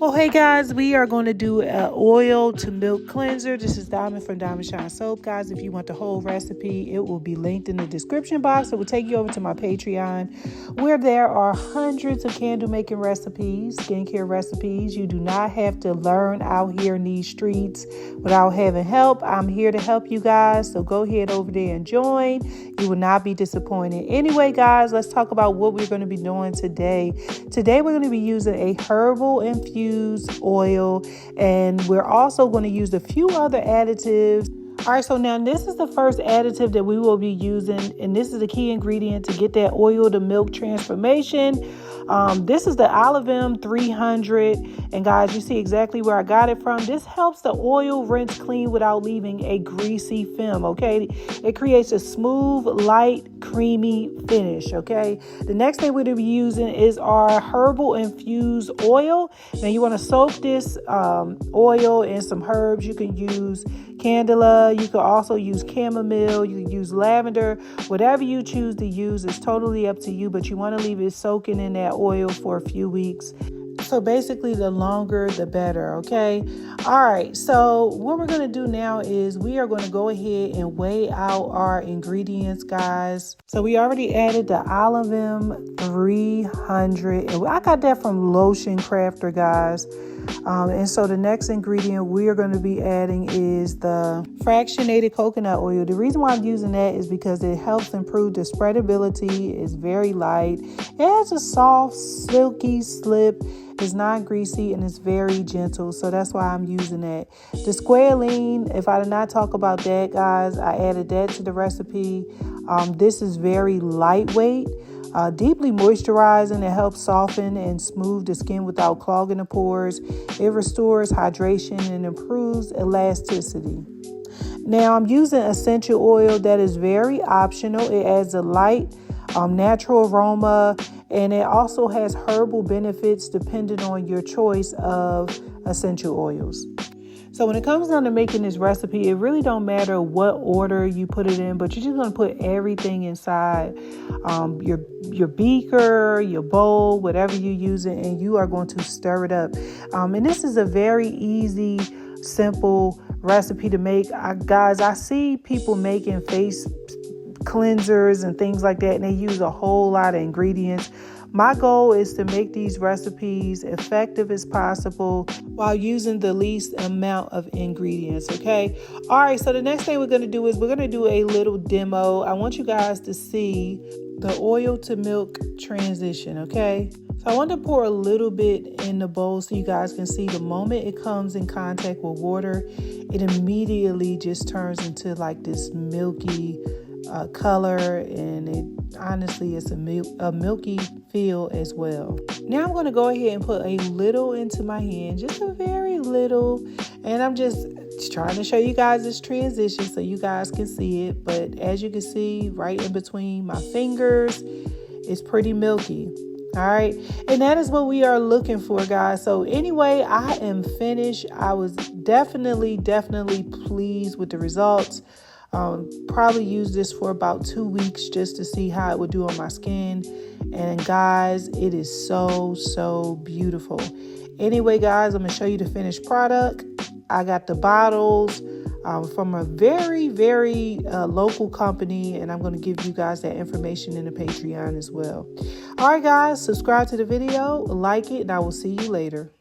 Oh, hey guys, we are going to do an oil to milk cleanser. This is Diamond from Diamond Shine Soap. Guys, if you want the whole recipe, it will be linked in the description box. It will take you over to my Patreon, where there are hundreds of candle making recipes, skincare recipes. You do not have to learn out here in these streets without having help. I'm here to help you guys, so go ahead over there and join. You will not be disappointed. Anyway, guys, let's talk about what we're going to be doing today. Today, we're going to be using a herbal infused oil, and we're also going to use a few other additives. All right, so now this is the first additive that we will be using, and this is the key ingredient to get that oil to milk transformation. This is the Olivem 300, and guys, you see exactly where I got it from. This helps the oil rinse clean without leaving a greasy film, okay? It creates a smooth, light, creamy finish, okay? The next thing we're going to be using is our herbal infused oil. Now, you want to soak this oil in some herbs. You can use candela, you can also use chamomile, you can use lavender, whatever you choose to use. It's totally up to you, but you want to leave it soaking in that oil for a few weeks. So basically, the longer the better, okay? All right, so what we're going to do now is we are going to go ahead and weigh out our ingredients, guys. So we already added the Olivem 300, and I got that from Lotion Crafter, guys. And so the next ingredient we are going to be adding is the fractionated coconut oil. The reason why I'm using that is because it helps improve the spreadability. It's very light. It has a soft, silky slip. It's not greasy, and it's very gentle. So that's why I'm using that. The squalene, if I did not talk about that, guys, I added that to the recipe. This is very lightweight. Deeply moisturizing. It helps soften and smooth the skin without clogging the pores. It restores hydration and improves elasticity. Now, I'm using essential oil that is very optional. It adds a light, natural aroma, and it also has herbal benefits depending on your choice of essential oils. So when it comes down to making this recipe, it really don't matter what order you put it in, but you're just going to put everything inside your beaker, your bowl, whatever you're using, and you are going to stir it up. And this is a very easy, simple recipe to make. Guys, I see people making face cleansers and things like that, and they use a whole lot of ingredients. My goal is to make these recipes effective as possible while using the least amount of ingredients, okay? All right, so the next thing we're going to do is we're going to do a little demo. I want you guys to see the oil to milk transition, okay? So I want to pour a little bit in the bowl so you guys can see the moment it comes in contact with water, it immediately just turns into like this milky color, and it honestly is a milky feel as well. Now I'm going to go ahead and put a little into my hand, just a very little, and I'm just trying to show you guys this transition so you guys can see it. But as you can see, right in between my fingers, it's pretty milky. All right, and that is what we are looking for, guys. So anyway, I am finished. I was definitely pleased with the results. Probably use this for about 2 weeks just to see how it would do on my skin. And guys, it is so beautiful. Anyway, guys, I'm going to show you the finished product. I got the bottles from a very local company, and I'm going to give you guys that information in the Patreon as well. All right, guys, subscribe to the video, like it, and I will see you later.